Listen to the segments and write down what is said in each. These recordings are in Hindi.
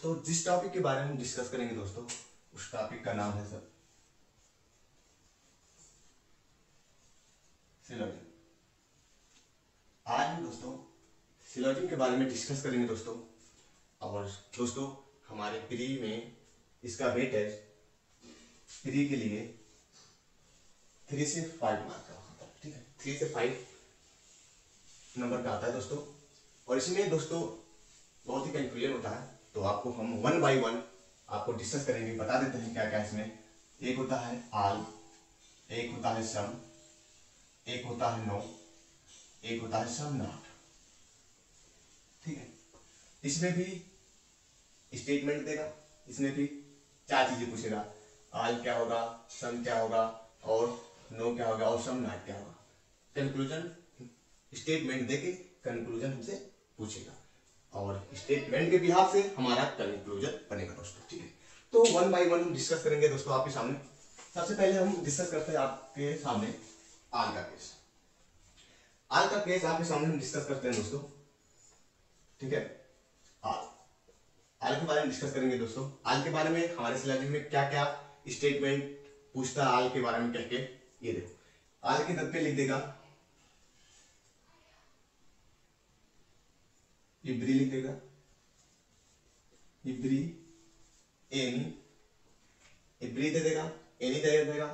दोस्तों जिस टॉपिक के बारे में हम डिस्कस करेंगे दोस्तों, उस टॉपिक का नाम है सर सिलोजिज्म। आज हम दोस्तों सिलोजिज्म के बारे में डिस्कस करेंगे दोस्तों। और दोस्तों हमारे प्री में इसका वेटेज प्री के लिए 3 से 5 मार्क का होता है, ठीक है। 3 से 5 नंबर का आता है दोस्तों। और इसमें दोस्तों बहुत ही कंफ्यूजन होता है, तो आपको हम 1 बाय 1 आपको डिस्कस करेंगे, बता देते हैं क्या क्या इसमें। एक होता है आल, एक होता है सम, एक होता है नो, एक होता है सम नॉट, ठीक है। इसमें भी स्टेटमेंट देगा, इसमें भी 4 चीजें पूछेगा। आल क्या होगा, सम क्या होगा, और नो क्या होगा, और सम नॉट क्या होगा। कंक्लूजन स्टेटमेंट देके कंक्लूजन हमसे पूछेगा, और स्टेटमेंट के बिहाफ से हमारा कंक्लूजन बनेगा दोस्तों, ठीक है। तो 1 बाय 1 डिस्कस करेंगे दोस्तों आपके सामने। सबसे पहले हम डिस्कस करते हैं आपके सामने आल का केस। आल का केस आपके सामने हम डिस्कस करते हैं दोस्तों, ठीक है। आल के बारे में डिस्कस करेंगे दोस्तों। आल के बारे में हमारे सिलेबस में क्या क्या स्टेटमेंट पूछता है आल के बारे में कह के, ये देखो। आल के दर पे लिख देगा इब्री, लिख देगा इब्री, एनी, इब्री दे देगा, एनी दे देगा,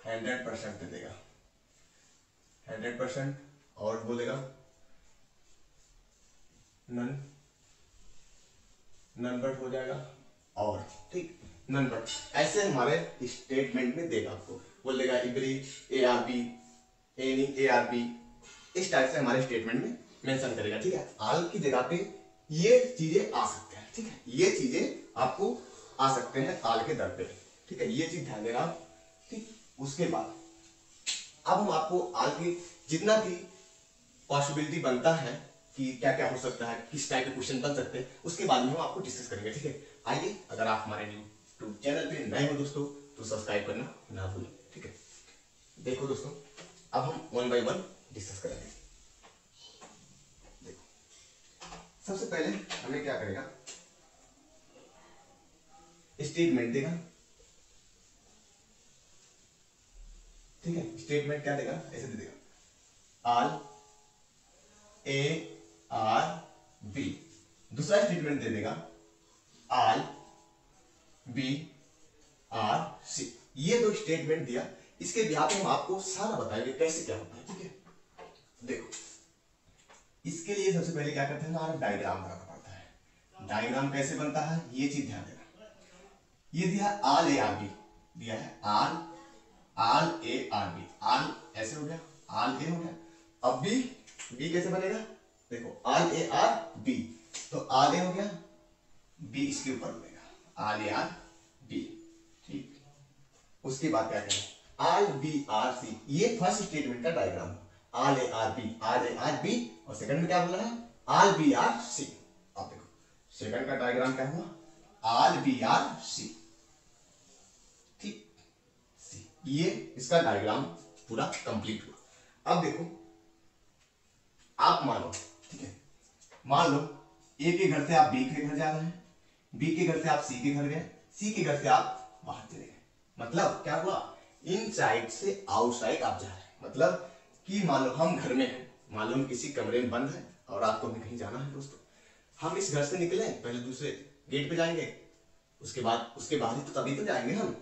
100% दे देगा, 100%, और बोलेगा नन, नन बट हो जाएगा, और ठीक नन बट। ऐसे हमारे स्टेटमेंट में देगा आपको, बोलेगा इब्री, ARB, एनी, ARB, इस टाइप से हमारे स्टेटमेंट में मेंशन करेगा, ठीक है। आल की जगह पे ये चीजें आ सकते हैं, ठीक है। ये चीजें आपको आ सकते हैं आल के दर पे, ठीक है। ये चीज ध्यान देना, ठीक। उसके बाद अब हम आपको आल की जितना भी पॉसिबिलिटी बनता है कि क्या क्या हो सकता है, किस टाइप के क्वेश्चन बन सकते हैं, उसके बाद में हम आपको डिस्कस करेंगे, ठीक है। आइए, अगर आप हमारे यूट्यूब चैनल पे नए हो दोस्तों तो सब्सक्राइब करना ना भूलें, ठीक है। देखो दोस्तों, अब हम 1 बाय 1 डिस्कस करेंगे। सबसे पहले हमें क्या करेगा, स्टेटमेंट देगा, ठीक है। स्टेटमेंट क्या देगा, ऐसे दे देगा आल ARB। दूसरा स्टेटमेंट दे देगा आल BRC। ये दो स्टेटमेंट दिया, इसके बिहार में हम आपको सारा बताएंगे कैसे क्या होता है, ठीक है। देखो, इसके लिए सबसे पहले क्या करते हैं, हमारा डायग्राम बनाना पड़ता है। डायग्राम कैसे बनता है ये चीज ध्यान देना। ये दिया आल ARB, दिया है आल ARB, आल ऐसे हो गया, आल ए हो गया। अब बी कैसे बनेगा, देखो आल ARB, तो आल ए हो गया, बी इसके ऊपर बनेगा आल ARB, ठीक। उसके बाद क्या करें, आल BRC, ये फर्स्ट स्टेटमेंट का डायग्राम, आल ARB, और सेकंड में क्या बोला है, आल BRC। अब देखो सेकंड का डायग्राम क्या हुआ, आल BRC, ठीक। ये इसका डायग्राम पूरा कंप्लीट हुआ। अब देखो, आप मानो, ठीक है, मान लो ए के घर से आप बी के घर जा रहे हैं, बी के घर से आप सी के घर गए, सी के घर से आप बाहर चले गए। मतलब क्या हुआ, इनसाइड से आउटसाइड आप जा रहे हैं। मतलब कि मान लो हम घर में हैं, मान लो हम किसी कमरे में बंद है और आपको भी कहीं जाना है दोस्तों, हम इस घर से निकले, पहले दूसरे गेट पे जाएंगे, उसके बाद उसके बाद ही तो तभी तो जाएंगे हम।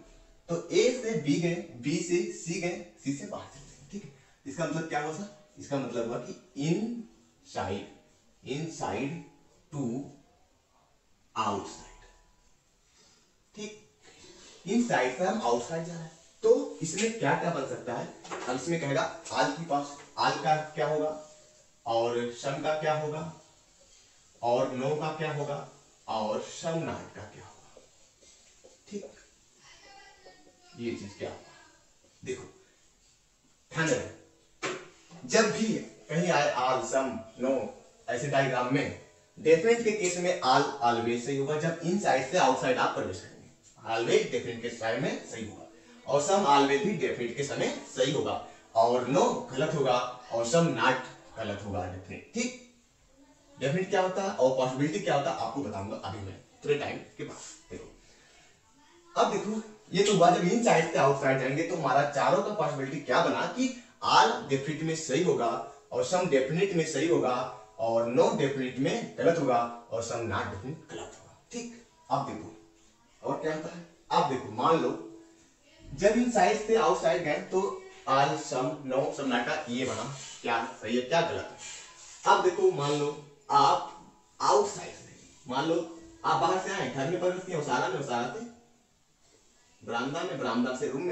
तो ए से बी गए, बी से सी गए, सी से बाहर चले गए, ठीक है। इसका मतलब क्या हुआ सर, इसका मतलब हुआ कि इनसाइड टू आउटसाइड, ठीक। इनसाइड से हम आउटसाइड जा रहे हैं, तो इसमें क्या क्या बन सकता है, हम इसमें कहेगा आल के पास आल का क्या होगा, और सम का क्या होगा, और नो का क्या होगा, और सम नॉट का क्या होगा, ठीक। ये चीज क्या होगा, देखो ध्यान रहे, जब भी कहीं आए आल सम नो ऐसे डायग्राम में, डेफिनेट के केस में आल ऑलवेज सही होगा जब इनसाइड से आउटसाइड आप प्रवेश करेंगे, ऑलवेज डेफिनेट के साइड में सही होगा, और सम ऑलवेज भी डेफिनेट के समय सही होगा, और नो गलत होगा, और सम नॉट गलत होगा डेफिनेट, ठीक। डेफिनेट क्या होता है और पॉसिबिलिटी क्या होता है आपको बताऊंगा अभी मैं थोड़े टाइम के बाद। देखो अब देखो ये तो हुआ जब इन साइड से आउटसाइड जाएंगे तो हमारा चारों का पॉसिबिलिटी क्या बना कि ऑल डेफिनेट में सही होगा और सम डेफिनेट में सही होगा और नो डेफिनेट में गलत होगा और सम नॉट डेफिनेट गलत होगा। ठीक, अब देखो और क्या होता है। अब देखो मान लो जब इन साइड से आउटसाइड गए तो all some no some not का ये बना क्या सही है क्या गलत है। अब देखो मान लो आप आउटसाइड से मान लो आप बाहर से आए घर में प्रवेश किए उसारा में उसारा से बरामदा में बरामदा से रूम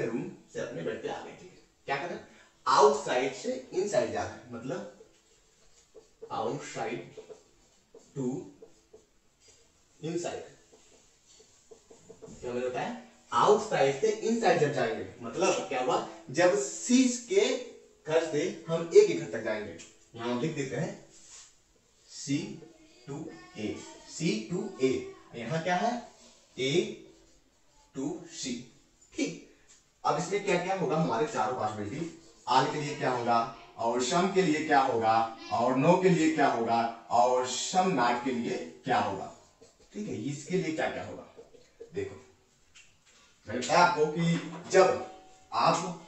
से अपने बेड पे आ गए। ठीक है, क्या करें आउटसाइड से इनसाइड जा रहे हैं मतलब आउटसाइड टू इनसाइड। क्या मतलब होता है आउटसाइड से इनसाइड जब जाएंगे मतलब क्या हुआ जब सी के घर से हम ए के घर तक जाएंगे। यहां हम लिख देते हैं C to A, C to A, यहां क्या है A to C। ठीक, अब इसमें क्या क्या होगा हमारे चारों पॉसिबिलिटी आल के लिए क्या होगा और सम के लिए क्या होगा और नो के लिए क्या होगा और सम नॉट के लिए क्या होगा। ठीक है, इसके लिए क्या क्या होगा देखो मैंने बताया आपको कि जब आप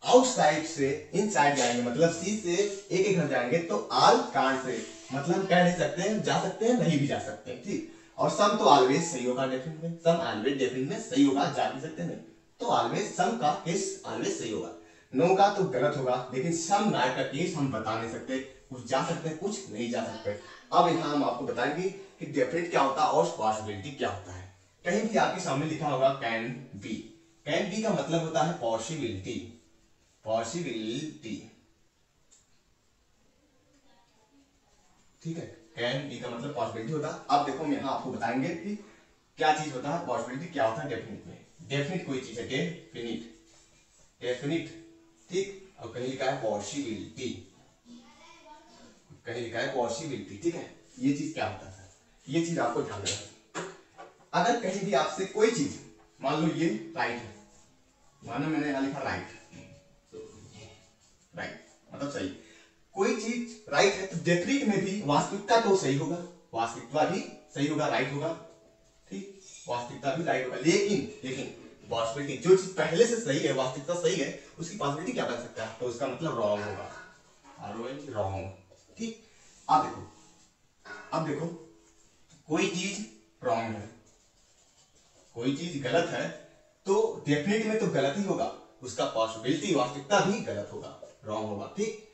आउटसाइड से इनसाइड जाएंगे मतलब सी से ए के घर जाएंगे तो आल कांट से मतलब हम कह नहीं सकते हैं जा सकते हैं नहीं भी जा सकते हैं। ठीक, और सम तो ऑलवेज सही होगा डेफिनेट में, सम ऑलवेज डेफिनेट में सही होगा जा भी सकते नहीं तो ऑलवेज सम का केस ऑलवेज सही होगा। नो का तो गलत होगा लेकिन सम नॉट का केस हम बता नहीं सकते, कुछ जा सकते हैं कुछ नहीं जा सकते। अब यहाँ हम आपको बताएंगे कि डेफिनेट क्या होता है और पॉसिबिलिटी क्या होता है। कहीं भी आपके सामने लिखा होगा कैन बी, कैन बी का मतलब होता है पॉसिबिलिटी, पॉसिबिलिटी। ठीक है, कैन बी का मतलब पॉसिबिलिटी होता है। अब देखो हम यहाँ आपको बताएंगे कि क्या चीज होता है पॉसिबिलिटी क्या होता है डेफिनेट में। डेफिनेट कोई चीज है डेफिनिट, डेफिनिट। ठीक, और कहीं लिखा है पॉसिबिलिटी, कहीं लिखा है पॉसिबिलिटी। ठीक है, ये चीज क्या होता है ये चीज आपको ध्यान रखना। अगर कहीं भी आपसे कोई चीज मान लो ये राइट है, मानो मैंने यहाँ लिखा राइट, राइट मतलब सही, कोई चीज राइट है तो डेफिनेट में भी वास्तविकता तो सही होगा, वास्तविकता भी सही होगा राइट होगा। ठीक, वास्तविकता भी राइट होगा लेकिन पॉसिबिलिटी जो चीज पहले से सही है वास्तविकता सही है उसकी पॉसिबिलिटी क्या बन सकता है तो उसका मतलब रॉन्ग होगा, रॉन्ग। ठीक, अब देखो कोई चीज रॉन्ग है कोई चीज गलत है तो डेफिनेट में तो गलत ही होगा, उसका पॉसिबिलिटी वास्तविकता भी गलत होगा, रॉन्ग होगा। ठीक,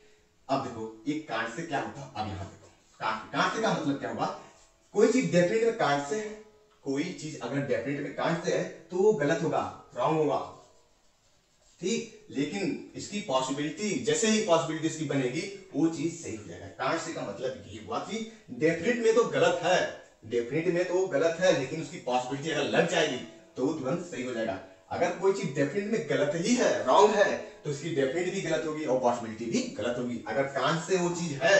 अब देखो एक कांट से क्या होता है, अब यहां देखो कांट से का मतलब क्या होगा कोई चीज डेफिनेट में कांट से है, कोई चीज अगर डेफिनेट में कांट से है तो वो गलत होगा, रॉन्ग होगा। ठीक, लेकिन इसकी पॉसिबिलिटी जैसे ही पॉसिबिलिटी इसकी बनेगी वो चीज सही हो जाएगा। कांट से का मतलब ये हुआ कि डेफिनेट में तो गलत है, डेफिनेट में तो गलत है लेकिन उसकी पॉसिबिलिटी अगर लग जाएगी तो वो तुरंत सही हो जाएगा। अगर कोई चीज डेफिनेट में गलत ही है रॉन्ग है तो उसकी डेफिनेट भी गलत होगी और पॉसिबिलिटी भी गलत होगी। अगर कांट से वो चीज है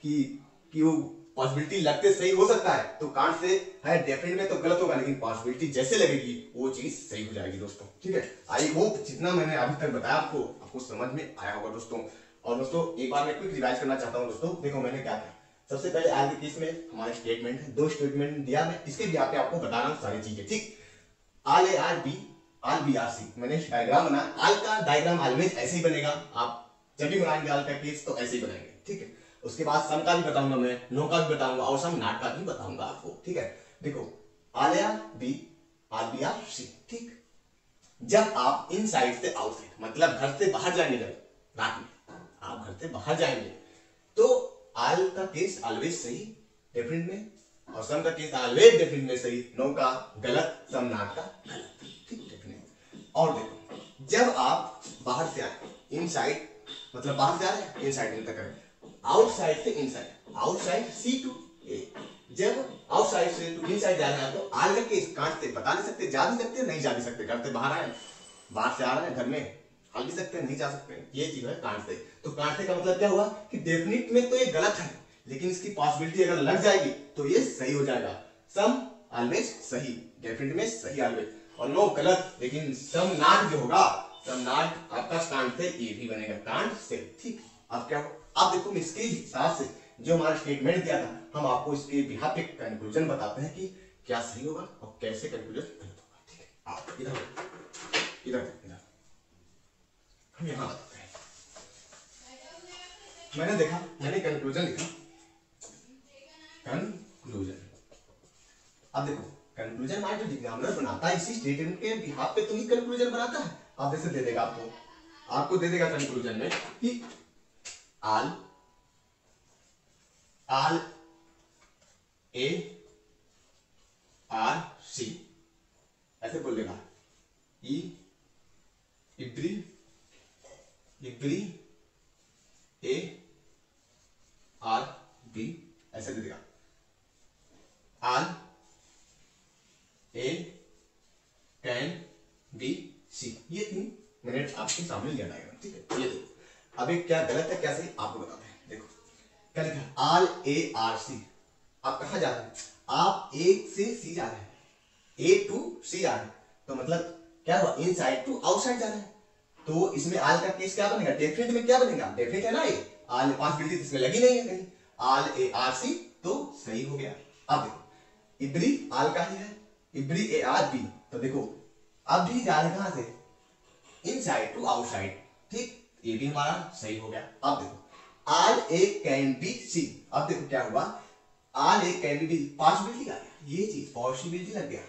कि वो पॉसिबिलिटी लगते सही हो सकता है तो कांट से है डेफिनेट में तो गलत होगा लेकिन पॉसिबिलिटी जैसे लगेगी वो चीज सही हो जाएगी दोस्तों। ठीक है, आई होप जितना मैंने अभी तक बताया आपको समझ में आया होगा दोस्तों। और दोस्तों एक बार मैं क्विक रिवाइज करना चाहता हूँ दोस्तों। देखो मैंने क्या किया, सबसे पहले आज के केस में हमारे स्टेटमेंट है, दो स्टेटमेंट दिया मैं इसके भी आपको बताना सारी चीजें। ठीक, all a R b all b R c मैंने डायग्राम बनाया, आल का डायग्राम ऑलवेज ऐसे ही बनेगा, आप जब भी बनाएंगे आल का केस तो ऐसे ही बनाएंगे। ठीक है, उसके बाद सम का भी बताऊंगा मैं, नो का भी बताऊंगा और सम नॉट का भी बताऊंगा आपको। ठीक है, देखो all a R b R c. ठीक, जब आप इन साइड से आउटसाइड मतलब घर से बाहर जाएंगे, जब रात में आप घर से बाहर जाएंगे तो आल का केस ऑलवेज सही डेफिनेट में और सम का केस ऑलवेज डेफिनेट में सही, नो का गलत, सम नॉट का गलत। ठीक, डेफिनेट। और देखो जब आप बाहर से आए इनसाइड मतलब बाहर जा रहे हैं इनसाइड इन तक, आउटसाइड से इनसाइड, आउटसाइड सी टू ए, जब आउटसाइड से टू इनसाइड जा रहे हैं तो आल का केस कांट से बता नहीं सकते, जा भी सकते नहीं जा भी सकते, घर से बाहर आए बाहर से आ रहे हैं घर में हल भी सकते नहीं जा सकते, ये चीज है कांट से। तो कांट से का मतलब क्या हुआ कि डेफिनेट में तो ये गलत है लेकिन इसकी पॉसिबिलिटी अगर लग जाएगी तो ये सही हो जाएगा। सम ऑलवेज सही डेफिनेट में सही ऑलवेज, और नो गलत, लेकिन सम नॉट जो होगा सम नॉट आपका कांट से ये भी बनेगा कांट से। ठीक, अब क्या हो, अब देखो इसके हिसाब से जो हमारा स्टेटमेंट दिया था हम आपको इसके बिहाफ पे कंक्लूजन बताते हैं कि क्या सही होगा और कैसे कंक्लूजन गलत होगा। ठीक है, आप इधर इधर इधर हम यहां बताते हैं। मैंने देखा, मैंने कंक्लूजन लिखा, कंक्लूजन। अब देखो कंक्लूजन हमारा जो एग्जामिनर बनाता है इसी स्टेटमेंट के बिहाफ पे तो ही कंक्लूजन बनाता है। आप जैसे दे देगा आपको दे देगा कंक्लूजन में कि आल ए आर सी ऐसे बोल देगा, इब्री ए आर बी ऐसे दे देगा, आल ए कैन बी सी। ये 3 मिनट आपके सामने लिया जाएगा। ठीक है, ये देखो अब एक क्या गलत है क्या सही आपको बताते हैं। देखो क्या लिखा है, आल ए आर सी। आप कहां जा रहे हैं, आप ए से सी जा रहे हैं, ए टू सी जा रहे हैं, तो मतलब क्या हुआ, इनसाइड टू आउटसाइड जा रहे हैं। तो इसमें आल का केस क्या बनेगा, डेफिनेट में क्या बनेगा, डेफिनेट है ना, ये आल पॉसिबिलिटी इसमें लगी नहीं है कहीं, आल ए आर सी तो सही हो गया। अब देखो इब्री आल का ही है, इब्री ए आर बी, तो देखो अब भी जा रहे कहां से, इनसाइड टू आउटसाइड। ठीक, ये भी हमारा सही हो गया। अब देखो all A can B C, अब देखो क्या हुआ, आल ए कैन बी पॉसिबिलिटी आ गया, ये चीज पॉसिबिलिटी लग गया,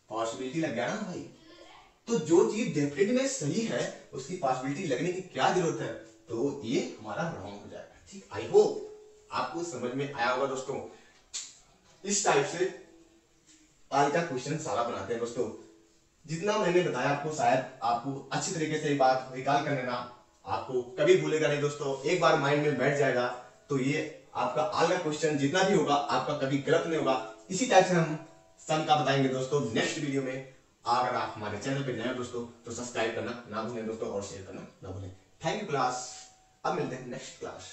पॉसिबिलिटी लग गया ना भाई। तो जो चीज डेफिनेट में सही है उसकी पॉसिबिलिटी लगने की क्या जरूरत है, तो ये हमारा रॉन्ग हो जाएगा। ठीक, आई होप आपको समझ में आया होगा दोस्तों। इस टाइप से आज का क्वेश्चन सारा बनाते हैं दोस्तों। जितना मैंने बताया आपको शायद आपको अच्छी तरीके से एक बार रिकॉल कर लेना, आपको कभी भूलेगा नहीं दोस्तों, एक बार माइंड में बैठ जाएगा तो ये आपका आज का क्वेश्चन जितना भी होगा आपका कभी गलत नहीं होगा। इसी टाइप से हम सन का बताएंगे दोस्तों नेक्स्ट वीडियो में। अगर आप हमारे चैनल पे नए हो दोस्तों तो सब्सक्राइब करना ना भूलें दोस्तों और शेयर करना ना भूलें। थैंक यू क्लास, अब मिलते हैं नेक्स्ट क्लास।